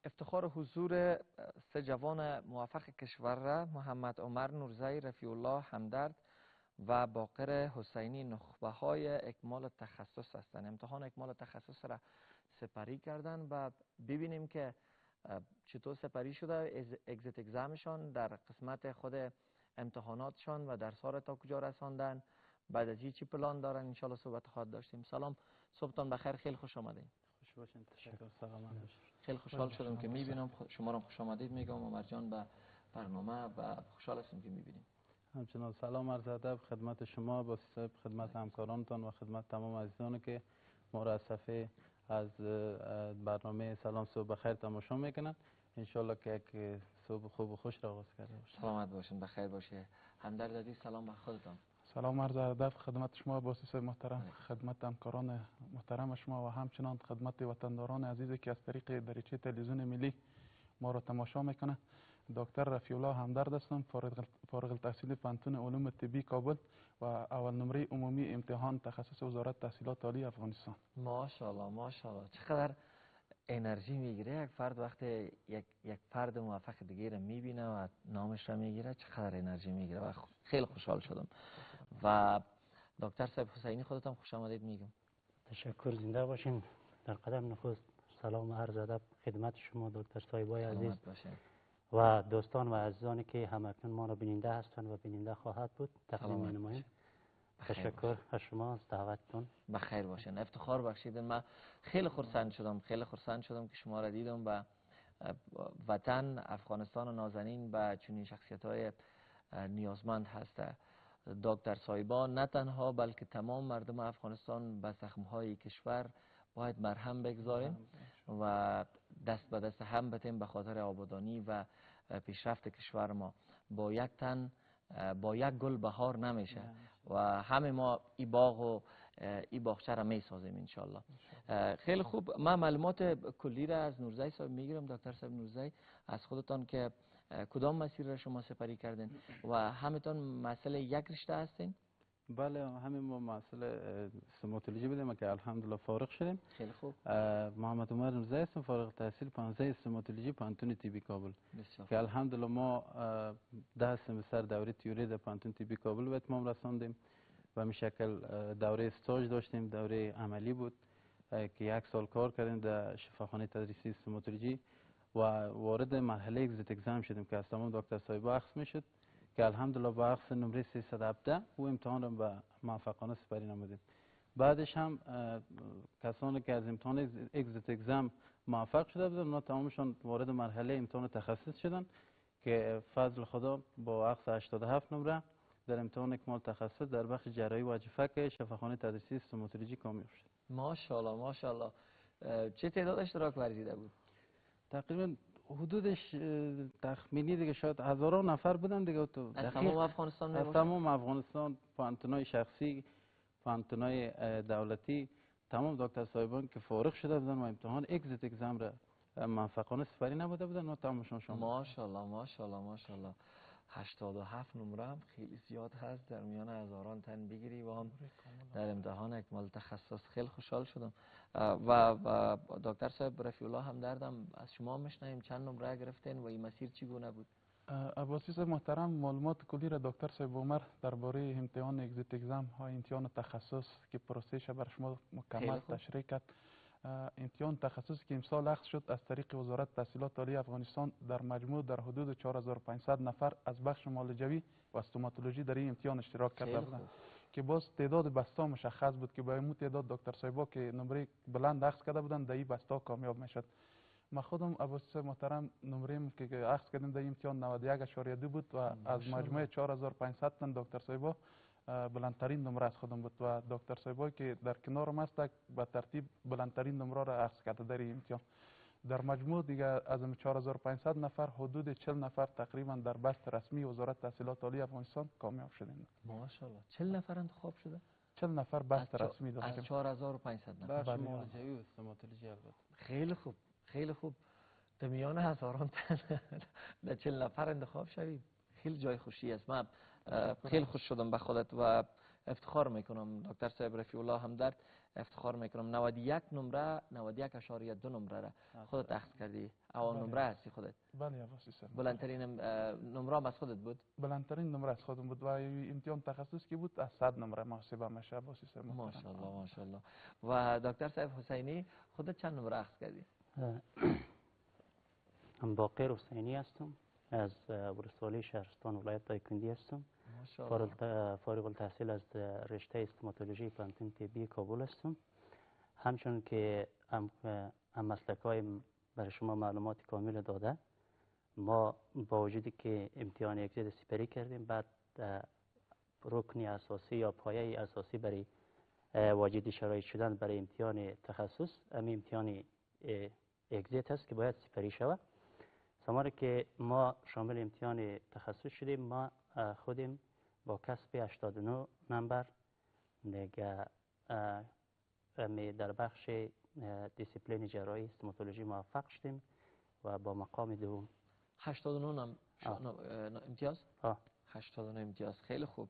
افتخار حضور سه جوان موفق کشور را محمد عمر نورزی، رفیع الله همدرد و باقر حسینی نخبه های اکمال تخصص هستند. امتحان اکمال تخصص را سپری کردند و ببینیم که چطور سپری شده، اگزیت اگزامشان در قسمت خود امتحاناتشان و درس ها را تا کجا رساندن، بعد از چی پلان دارن. انشالله صحبت خواهد داشتیم. سلام، صبحتان بخیر، خیلی خوش آمدین. خوش باشین. تشکر. سلامت باشین. خیلی خوشحال شدم که میبینم شما را. خوش آمدید میگم عمر جان به برنامه و خوشحال هستم که میبینیم. همچنان سلام عرض ادب خدمت شما با صاحب، خدمت همکارانتان و خدمت تمام عزیزانی که ما را از صفحه از برنامه سلام صبح بخیر تماشا میکنن. انشالله که یک صبح خوب و خوش را آغاز کرده باشیم. سلامت باشین، بخیر باشه. همدرد عزیز سلام به خودتان. سلام عرض ادب خدمت شما باسیس محترم، خدمت همکاران محترم شما و همچنان خدمت وطنداران عزیزی که از طریق دریچه تلویزیون ملی ما را تماشا میکنه. دکتر رفیع الله همدرد هستم، فارغ التحصیل پانتون علوم طبی کابل و اول نمره عمومی امتحان تخصص وزارت تحصیلات عالی افغانستان. ماشاءالله ماشاءالله. چقدر انرژی میگیره یک فرد وقتی یک فرد موفق دیگه رو میبینه و نامش رو میگیره، چقدر انرژی میگیره و خیلی خوشحال شدم. و دکتر صاحب حسینی خودتان خوش آمدید میگم. تشکر، زنده باشین. در قدم نخست سلام و عرض ادب خدمت شما دکتر صاحبای عزیز و دوستان و عزیزانی که همکنون ما را بیننده هستند و بیننده خواهد بود تقدیم می‌نماییم. تشکر از شما از دعوتتون. بخیر باشین، افتخار بخشیدن. من خیلی خرسند شدم که شما را دیدم و وطن افغانستان نازنین و چنین شخصیت‌های نیازمند هست. دکتر صاحبا نه تنها بلکه تمام مردم افغانستان به زخم‌های کشور باید مرهم بگذاریم و دست به دست هم بتیم به خاطر آبادانی و پیشرفت کشور ما. با یک تن با یک گل بهار نمیشه و همه ما این باغ و این باغچه را میسازیم انشالله. خیلی خوب، من معلومات کلی را از نورزی صاحب میگیرم. دکتر صاحب نورزی، از خودتان که کدام مسیر را شما سپری کردین و همتون مسئله یک رشته هستین؟ بله، همین ما مسئله استوماتولوژی بودیم که الحمدلله فارغ شدیم. خیلی خوب. محمد عمر نورزی هستم، فارغ التحصیل 15 استوماتولوژی پانتون طبی کابل که الحمدلله ما 10 سمستر دوره تیوری در پانتون طبی کابل به اتمام رساندیم و می شکل دوره استاژ داشتیم، دوره عملی بود که 1 سال کار کردیم در شفاخانه تدریسی استوماتولوژی و وارد مرحله اگزیت اگزام شدیم که از تمام دکتر صاحبا اخذ میشد که الحمدلله با اخذ نمره 317 و امتحان را به موفقانه سپری نمودیم. بعدش هم کسانی که از امتحان اگزیت اگزام موفق شده بودن اونا تمامشان وارد مرحله امتحان تخصص شدن که فضل خدا با اخذ 87 نمره در امتحان اکمال تخصص در بخش جراحی واجد فک شفاخانه تدریسی استوماتولوژی کامیاب شد. ماشاءالله ماشاءالله. چه تعداد اشتراک ورزیده بود؟ تقریبا حدودش تخمینی دیگه شاید هزاران نفر بودن دیگه. از تمام افغانستان از تمام افغانستان، پانتونای شخصی، پانتونای دولتی، تمام دکتر صاحبان که فارغ شده بودن و امتحان اگزیت اگزام را موفقانه سپری نبوده بودن و تمامشون شامل. ماشاءالله ماشاءالله ماشاءالله. 87 نمره هم خیلی زیاد هست در میان هزاران تن بگیری و هم در امتحان اکمال تخصص. خیلی خوشحال شدم. و دکتر صاحب رفیع الله همدردم، از شما میشنویم چند نمره گرفتین و این مسیر چگونه بود؟ عباسی صاحب محترم، معلومات کلی را دکتر صاحب عمر درباره امتحان اگزیت اگزام ها امتحان تخصص که پروسهش بر شما مکمل تشریح کرد. امتحان تخصصی که امسال اخذ شد از طریق وزارت تحصیلات عالی افغانستان در مجموع در حدود 4500 نفر از بخش معالجوی و استوماتولوژی در این امتحان اشتراک کرده بودند که باز تعداد بسته مشخص بود که با این تعداد دکتر صاحبا که نمره بلند اخذ کرده بودند در این بسته کامیاب میشد. ما خودم عباسی محترم نمره‌ام که اخذ کردیم در امتحان 91.2 بود و از مجموع 4500 تن دکتر صاحبا بلندترین نمره از خودم بود و دکتر صاحبایی که در کنارم هست به ترتیب بلندترین نمره را اخذ کرده در این امتحان. در مجموع دیگه از 4500 نفر حدود 40 نفر تقریبا در بست رسمی وزارت تحصیلات عالی افغانستان کامیاب شدیم. ماشاءالله. 40 نفر انتخاب شده؟ 40 نفر بست رسمی داشتیم از 4500 نفر. بخش معالجوی و استوماتولوژی البته. خیلی خوب خیلی خوب. در میان هزاران تن در 40 نفر انتخاب شوید، خیلی جای خوشی است. من خیلی خوش شدم به خودت و افتخار میکنم دکتر صاحب رفیع الله همدرد، افتخار میکنم 91 نمره 91.2 نمره را خودت اخذ کردی. اول نمره هستی خودت؟ بله عباسی صاحب. بلندترین نمره هم از خودت بود؟ بلندترین نمره از خودم بود و امتحان تخصص که بود از 100 نمره محاسبه میشه عباسی صاحب. ماشاءالله ماشاءالله. و دکتر صاحب حسینی خودت چند نمره اخذ کردی؟ باقر حسینی هستم، از ولسوالی شهرستان ولایت دایکنډي هستم. فارغ التحصیل از رشته استوماتولوژی پانتون طبی کابل هستم. همچون که هم مسلک‌های برای شما معلومات کامل داده، ما با وجودی که امتحان اگزیت سپری کردیم، بعد رکن اساسی یا پایه اساسی برای واجد شرایط شدن برای امتحان تخصص همین امتحان اگزیت هست که باید سپری شود. زمانی که ما شامل امتحان تخصص شدیم، ما خودیم با کسب 89 نمبر دیگه در بخش دیسیپلین جراحی استوماتولوژی موفق شدیم و با مقام دوم. 89 امتیاز؟ 89 امتیاز، خیلی خوب.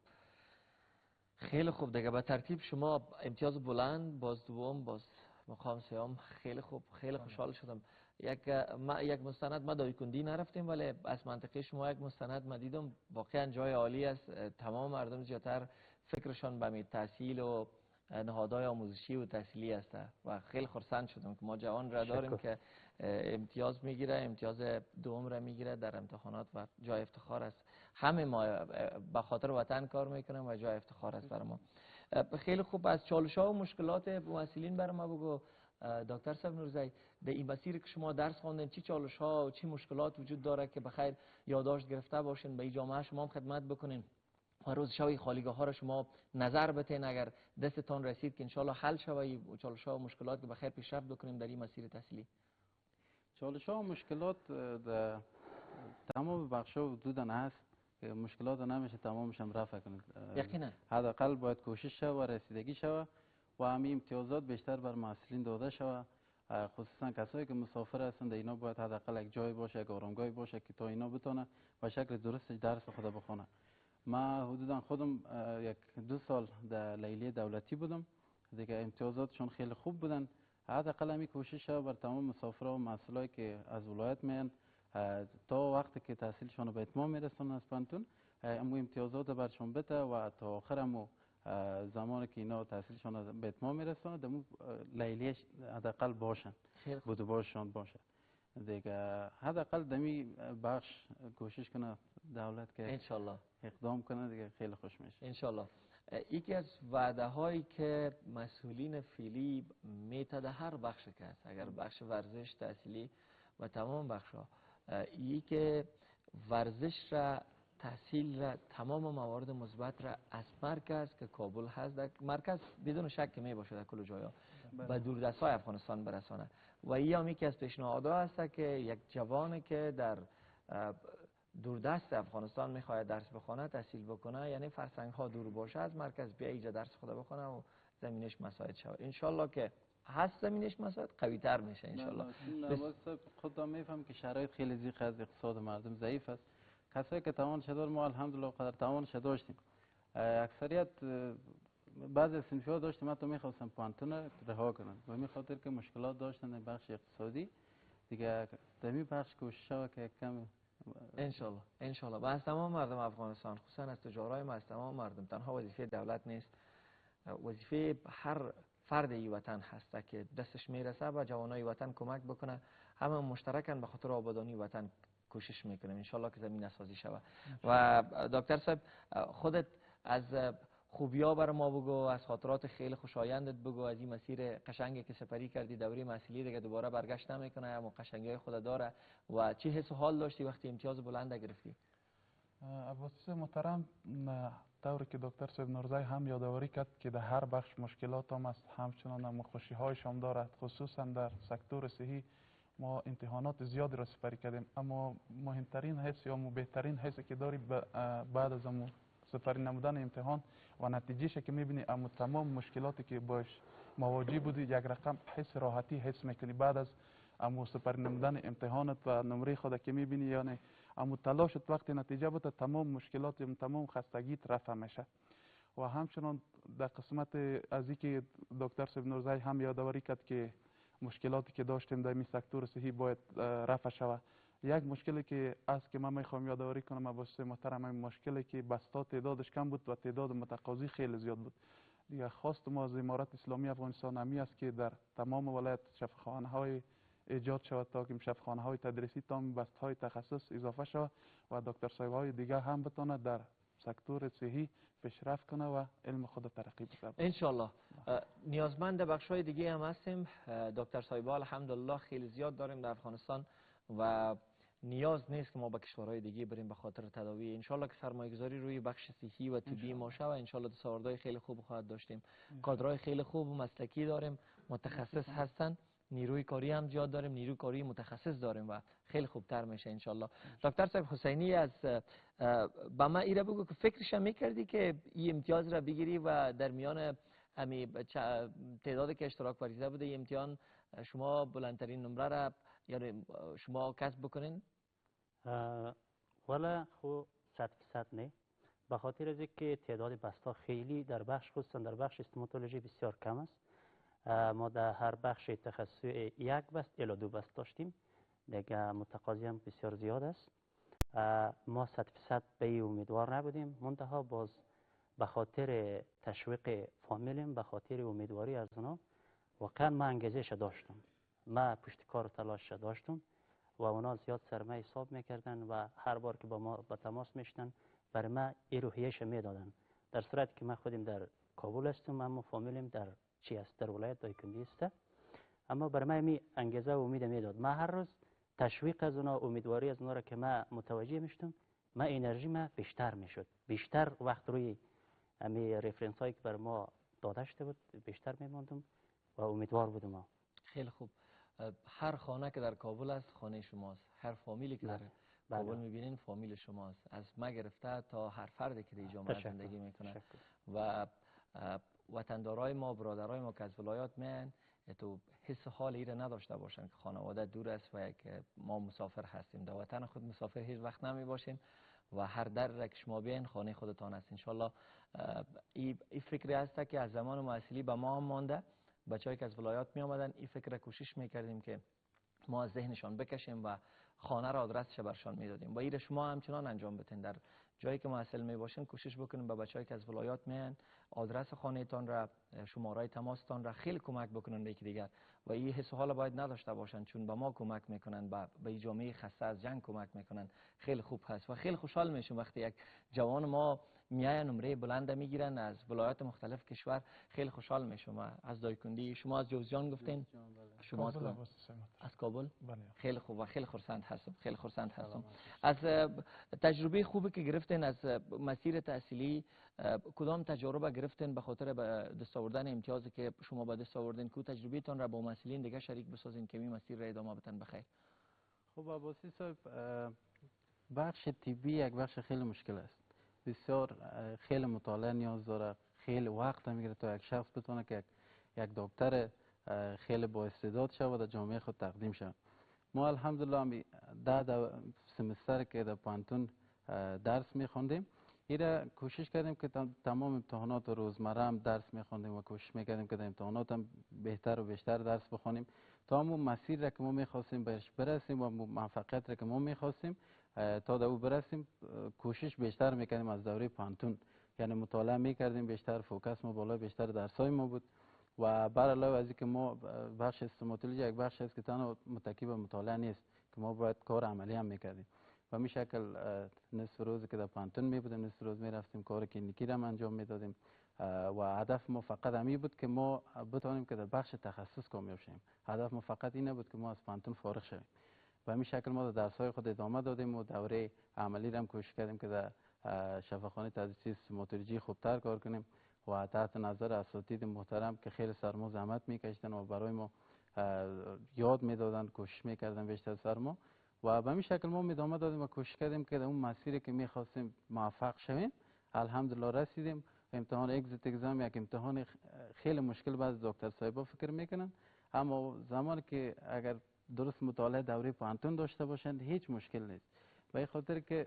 خیلی خوب دیگه. به ترتیب شما امتیاز بلند، باز دوم، باز مقام سوم. خیلی خوب، خیلی خوشحال شدم. یک مستند ما دایکنډي نرفتیم، ولی از منطقه شما یک مستند ما دیدم، واقعا جای عالی است. تمام مردم زیادتر فکرشان به تحصیل و نهادهای آموزشی و تحصیلی است و خیلی خرسند شدم که ما جوان را داریم که امتیاز میگیره، امتیاز دوم را میگیره در امتحانات و جای افتخار است. همه ما به خاطر وطن کار میکنیم و جای افتخار است برای ما. خیلی خوب. از چالش‌ها و مشکلات ممثلین برای ما بگو دکتر صاحب نورزی. در این مسیر که شما درس خواندین چی چالش‌ها و چی مشکلات وجود داره که بخیر یادداشت گرفته باشین، به این جامعه شما هم خدمت بکنین و روز شوی خالیگاه ها را شما نظر بتین اگر دستتان رسید که انشالله حل شوی و چالش‌ها و مشکلات که بخیر پیشرفت بکنیم در این مسیر تحصیلی. چالش‌ها و مشکلات در تمام بخش‌ها حدوداً هست که مشکلات نمیشه تمامش هم رفع کنید. یقینا حداقل باید کوشش شود و رسیدگی شود و همین امتیازات بیشتر بر محصلین داده شود، خصوصا کسایی که مسافر هستند. اینا باید حداقل یک جای باشه، یک آرامگاهی باشه که تا اینا بتونه به شکل درست درس خود بخونه. ما حدودا خودم 1-2 سال در لیلی دولتی بودم دیگه، امتیازاتشون خیلی خوب بودن. حداقل همین کوشش شود بر تمام مسافرها و محصلایی که از ولایت میان تا وقتی که تحصیلشون به اتمام میرسونن از پانتون، امو امتیازات برشون بده و تا آخر امو زمانی که اینا تحصیلشون به اتمام میرسونن دمو لیلیش حداقل باشن، بوده باششان باشه دیگه. حداقل دمی بخش کوشش کنه دولت که انشالله اقدام کنه دیگه، خیلی خوش میشه انشالله. یکی از وعده هایی که مسئولین فعلی میتده هر بخش که هست، اگر بخش ورزش، تحصیلی و تمام بخش ها، ای که ورزش را، تحصیل را، تمام موارد مثبت را از مرکز که کابل هست، در مرکز بدون شک می باشه در کل جایا به دوردست های افغانستان برسانه. و این هم یکی از پیشنهادها هست که یک جوانی که در دوردست افغانستان میخواد درس بخونه، تحصیل بکنه، یعنی فرسنگ ها دور باشه از مرکز، بیا اینجا درس خود بخونه و زمینش مساعد شود. انشالله که هست زمینش مساعد، قوی تر میشه انشالله. خودم میفهم که شرایط خیلی ضیق از اقتصاد مردم ضعیف است. کسایی که توانش دار، ما الحمدلله قدر توانش داشتیم. اکثریت بعضی از صنفی ها داشتیم حتی میخواستن پانتون رها کنن و میخاطر که مشکلات داشتن در بخش اقتصادی دیگه، در این بخش کوشش ها که کم انشالله انشالله. و از تمام مردم افغانستان، خصوصا از تجارای ما، از تمام مردم، تنها وظیفه دولت نیست، وظیفه هر فرد ای وطن هست که دستش میرسه و جوانای وطن کمک بکنه. همه مشترکاً به خاطر آبادانی وطن کوشش میکنیم انشالله که زمینه سازی شود. و دکتر صاحب خودت از خوبیا برای ما بگو، از خاطرات خیلی خوشایندت بگو، از این مسیر قشنگی که سپری کردی دوره محصولی دیگه دوباره برگشت نمیکنه، اما قشنگی خود داره. و چه حس و حال داشتی وقتی امتیاز بلند گرفتی؟ عباسی محترم، طوری که دکتر صاحب نورزی هم یادآوری کرد که در هر بخش مشکلات هم است، همچنان هم خوشی هایش هم دارد. خصوصا در سکتور صحی ما امتحانات زیادی را سپری کردیم، اما مهمترین حس یا بهترین حسی که داری بعد از سپری نمودن امتحان و نتیجهش که میبینی اما تمام مشکلاتی که باش مواجه بودی یک رقم حس راحتی حس میکنی بعد از اما سپری نمودن امتحانت و نمره خود که میبینی، یعنی اما تلاشت وقتی نتیجه بده تمام مشکلات تمام خستگیت رفع میشه. و همچنان در قسمت از اینکه دکتر صاحب نورزی هم یادآوری کرد که مشکلاتی که داشتیم در این سکتور صحی باید رفع شود. یک مشکلی که از که من میخوام یادآوری کنم عباس محترم، این مشکلی که بستا تعدادش کم بود و تعداد متقاضی خیلی زیاد بود. دیگه خواست ما از امارت اسلامی افغانستان همی است که در تمام ولایت شفاخانه های ایجاد شود تا که شفاخانه های تدریسی تا بست های تخصص اضافه شود و دکتر صاحب های دیگه هم بتونه در سکتور صحی پیشرفت کنه و علم خود ترقی بده. ان شاء الله. نیازمند بخش‌های دیگه هم هستیم. دکتر صاحب‌ها الحمدلله خیلی زیاد داریم در افغانستان و نیاز نیست که ما به کشورهای دیگه بریم به خاطر تداوی. ان شاء الله که سرمایه‌گذاری روی بخش صحی و طبی ما شود، ان شاء الله دستاوردهای خیلی خوب خواهد داشتیم. کادرهای خیلی خوب و مسلکی داریم، متخصص هستن. نیروی کاری هم زیاد داریم، نیروی کاری متخصص داریم و خیلی خوبتر میشه ان شاء الله. دکتر صاحب حسینی، از با ما ایره بگو که فکرش میکردی که این امتیاز را بگیری و در میان امی تعدادی که اشتراک ورزیده بوده این امتحان شما بلندترین نمره را یعنی شما کسب بکنین؟ ولی خو 100% نه، به خاطر از اینکه تعداد بستا خیلی در بخش خصوصا در بخش استوماتولوژی بسیار کم است. ما در هر بخش تخصصی یک بست الی 2 بست داشتیم، دیگه متقاضی هم بسیار زیاد است. ما 100% به این امیدوار نبودیم، منتها باز به خاطر تشویق فامیلیم، به خاطر امیدواری از اونا واقعا ما انگیزش داشتم، ما پشت کار تلاش داشتم و اونا زیاد سرمایه حساب میکردن و هر بار که با ما به تماس میشتن برای ما این روحیه‌اش میدادن، در صورتی که ما خودیم در کابل هستم اما فامیلیم در چی است، در ولایت دایکنډي است، اما برای ما می انگیزه و امید میداد. ما هر روز تشویق از اونا، امیدواری از اونا را که ما متوجه میشتم، ما انرژی ما بیشتر میشد، بیشتر وقت روی امی رفرنس هایی که بر ما داده شده بود بیشتر میماندم و امیدوار بودم. ما خیلی خوب. هر خانه که در کابل است خانه شماست، هر فامیلی که در کابل میبینین فامیل شماست، از ما گرفته تا هر فردی که در جامعه زندگی میکنه و وطندارای ما، برادرای ما که از ولایات میان تو حس حال ایره نداشته باشن که خانواده دور است و یک ما مسافر هستیم. در وطن خود مسافر هیچ وقت نمی باشیم و هر در که شما بیاین خانه خودتان است. انشالله این فکری هست که از زمان معسلی به ما هم مانده. بچه‌ای که از ولایات می آمدن این فکر کوشش میکردیم که ما از ذهنشان بکشیم و خانه را آدرسش برشان میدادیم و این شما همچنان انجام بدین. در جایی که محصل می باشین کوشش بکنین به بچه‌ای که از ولایات میان آدرس خانه تان را، شماره تماس تان را خیلی کمک بکنن به یکی دیگر و این حس و حال باید نداشته باشن، چون به ما کمک میکنن، به جامعه خسته از جنگ کمک میکنن. خیلی خوب هست و خیلی خوشحال میشم وقتی یک جوان ما میای نمره بلند میگیرن از ولایات مختلف کشور. خیلی خوشحال میشم. از دایکنډي، شما از جوزجان گفتین؟ شما از کابل؟ خیلی خوب و خیلی خرسند هستم، خیلی خرسند هستم. از تجربه خوبی که گرفتین از مسیر تحصیلی، کدام تجربه گرفتین به خاطر دست آوردن امتیازی که شما به دست آوردین؟ کو تجربه تان را با مسئولین دیگه شریک بسازین که این مسیر را ادامه بدن؟ بخیر. خب عباسی صاحب، بخش طبی یک بخش خیلی مشکل است، بسیار خیلی مطالعه نیاز داره، خیلی وقت میگیره تا یک شخص بتونه که یک دکتر خیلی با استعداد شود و در جامعه خود تقدیم شود. ما الحمدلله ده سمستر که در پانتون درس میخوندیم، ایره کوشش کردیم که تمام امتحانات روزمره هم درس میخوندیم و کوشش میکردیم که در امتحانات هم بهتر و بیشتر درس بخونیم تا همون مسیر را که ما میخواستیم بهش برسیم و موفقیت را که ما میخواستیم تا در او برسیم. کوشش بیشتر میکردیم از دوره پانتون، یعنی مطالعه میکردیم بیشتر، فوکس ما بالا بیشتر درسای ما بود و بر علاوه از اینکه ما بخش استوماتولوژی یک بخش است که تنها متکی به مطالعه نیست که ما باید کار عملی هم میکردیم و می شکل نصف روزی که در پانتون می بودیم نصف روز می رفتیم کار کلینیکی را انجام میدادیم و هدف ما فقط همین بود که ما بتونیم که در بخش تخصص کامیاب شیم. هدف ما فقط این بود که ما از پانتون فارغ شویم و همین شکل ما در درس‌های خود ادامه دادیم و دوره عملی را هم کوشش کردیم که در شفاخانه تدریسی استوماتولوژی خوبتر کار کنیم و تحت نظر اساتید محترم که خیلی سرما زحمت میکشیدن و برای ما یاد میدادن، کوشش میکردن بیشتر سرما و به همین شکل ما ادامه دادیم و کوشش کردیم که در اون مسیری که میخواستیم موفق شویم. الحمدلله رسیدیم. امتحان اگزیت اگزام یک امتحان خیلی مشکل بعضی دکتر صاحبا فکر میکنن، اما زمانی که اگر درست مطالعه دوره پانتون داشته باشند هیچ مشکل نیست. به این خاطر که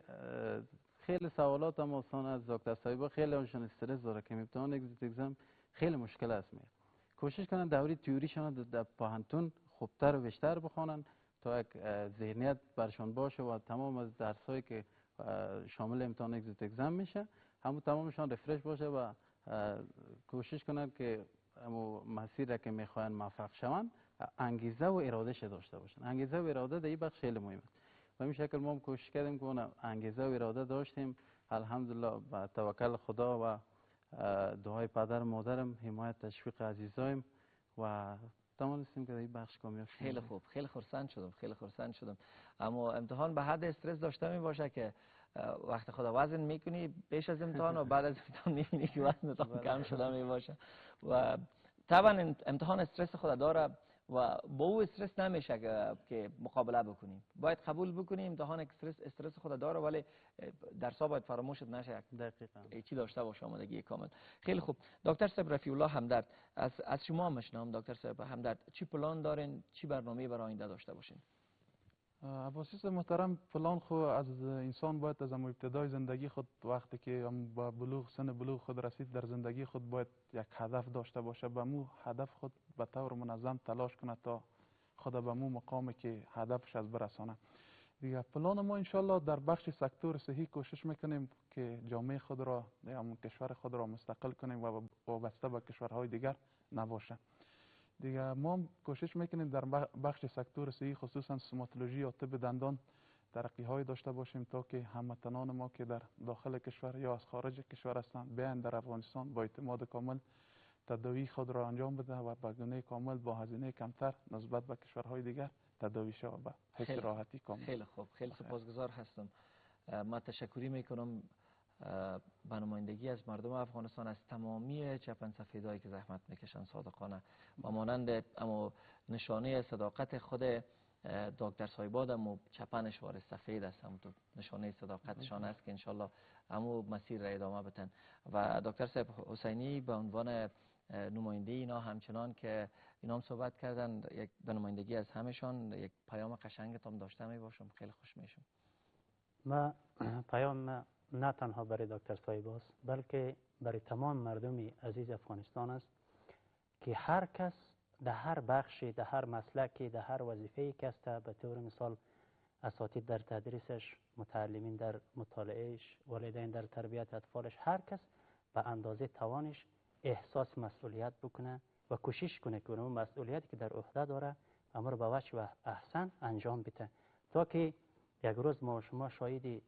خیلی سوالات هم آسان است دکتر صاحب، خیلی هاشون استرس داره که امتحان اگزیت اگزم خیلی مشکل است. کوشش کنن دوره تئوریشون در پانتون خوبتر و بیشتر بخونن تا یک ذهنیت برشان باشه و تمام از درسایی که شامل امتحان اگزیت اگزم میشه همون تمامشان رفرش باشه و کوشش کنن که مسیر که میخواین موفق شون انگیزه و ارادهش داشته باشن. انگیزه و اراده در این بخش خیلی مهمه. به این شکل ما هم کوشش کردیم که اون انگیزه و اراده داشتیم. الحمدلله با توکل خدا و دعای پدر و مادرم، حمایت تشویق عزیزایم و توانستیم که در این بخش کامیاب شدیم. خیلی خوب، خیلی خرسند شدم. اما امتحان به حد استرس داشته می باشه که وقت خدا وزن میکنی بیش از امتحان و بعد از امتحان میبینی که وزن کم شده می باشه و طبعا امتحان استرس خود داره و با او استرس نمیشه که مقابله بکنیم. باید قبول بکنیم امتحان استرس خود داره ولی درسا باید فراموشت نشه. دقیقاً چی داشته باشه آمادگی کامل. خیلی خوب. دکتر صاحب رفیع الله همدرد، از شما مشنام دکتر صاحب همدرد، چی پلان دارین، چی برنامه برای آینده داشته باشین؟ عباسیس محترم، پلان خو از انسان باید از ابتدای زندگی خود وقتی که با بلوغ سن بلوغ خود رسید در زندگی خود باید یک هدف داشته باشه، به مو هدف خود به طور منظم تلاش کنه تا خود به مو مقامی که هدفش از برسانه. دیگه پلان ما انشالله در بخش سکتور صحی کوشش میکنیم که جامعه خود را یا کشور خود را مستقل کنیم و وابسته به کشورهای دیگر نباشه. دیگه ما کوشش میکنیم در بخش سکتور صحی خصوصا استوماتولوژی یا طب دندان ترقی های داشته باشیم تا که هموطنان ما که در داخل کشور یا از خارج کشور هستند بیاین در افغانستان با اعتماد کامل تداوی خود را انجام بده و به گونه کامل با هزینه کمتر نسبت به کشورهای دیگر تداوی شود به حیث راحتی کامل. خیلی خوب، خیلی سپاسگزار هستم. ما تشکری میکنم به نمایندگی از مردم افغانستان از تمامی چپن سفیدایی که زحمت میکشن صادقانه و مانند اما نشانه صداقت خود دکتر صایباد هم چپنش وارد سفید است، هم نشانه صداقتشان است که انشالله همو مسیر را ادامه بدن. و دکتر صاحب حسینی به عنوان نماینده اینا همچنان که اینا هم صحبت کردن، یک به نمایندگی از همشان یک پیام قشنگتون داشته می باشم، خیلی خوش میشم. ما پیام نه تنها برای دکتر صایب است بلکه برای تمام مردم عزیز افغانستان است که هر کس در هر بخشی، در هر مسلکی، در هر وظیفه‌ای که است، به طور مثال اساتید در تدریسش، متعلمین در مطالعهش، والدین در تربیت اطفالش، هر کس به اندازه توانش احساس مسئولیت بکنه و کوشش کنه که اون مسئولیتی که در عهده داره امر به وجه و احسن انجام بده تا که یک روز ما شما شاهدی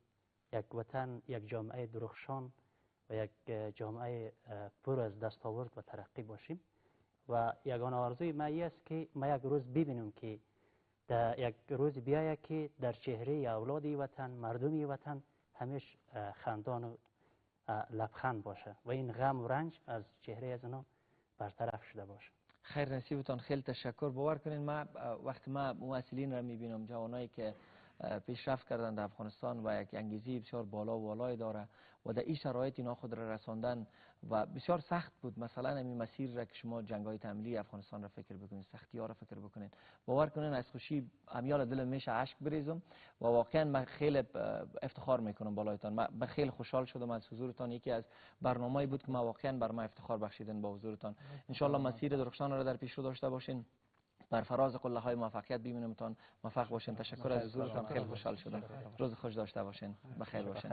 یک وطن، یک جامعه درخشان و یک جامعه پر از دستاورد و ترقی باشیم. و یگانه آرزوی ما است که ما یک روز ببینیم که در یک روز بیاید که در چهره اولادی وطن، مردمی وطن همیشه خندان و لبخند باشه و این غم و رنج از چهره از اینا برطرف شده باشه. خیر نصیبتان، خیلی تشکر. باور کنین ما وقتی ما ممثلین را میبینم، جوانایی که پیشرفت کردن در افغانستان و یک انگیزه بسیار بالا و بالای داره و در این شرایط اینا خود را رساندن و بسیار سخت بود. مثلا این مسیر را که شما جنگ‌های تحمیلی افغانستان را فکر بکنید، سختی‌ها را فکر بکنید، باور کنین از خوشی امیال دل میشه اشک بریزم و واقعا من خیلی افتخار میکنم بالایتان. من خیلی خوشحال شدم از حضورتان. یکی از برنامه‌ای بود که ما واقعا بر ما افتخار بخشیدن با حضورتان. ان شاء الله مسیر درخشان را در پیش رو داشته باشین، بر فراز قله های موفقیت ببینمتان، موفق باشین. تشکر از حضورتان، خیلی خوشحال شدم. روز خوش داشته باشین، بخیر باشین.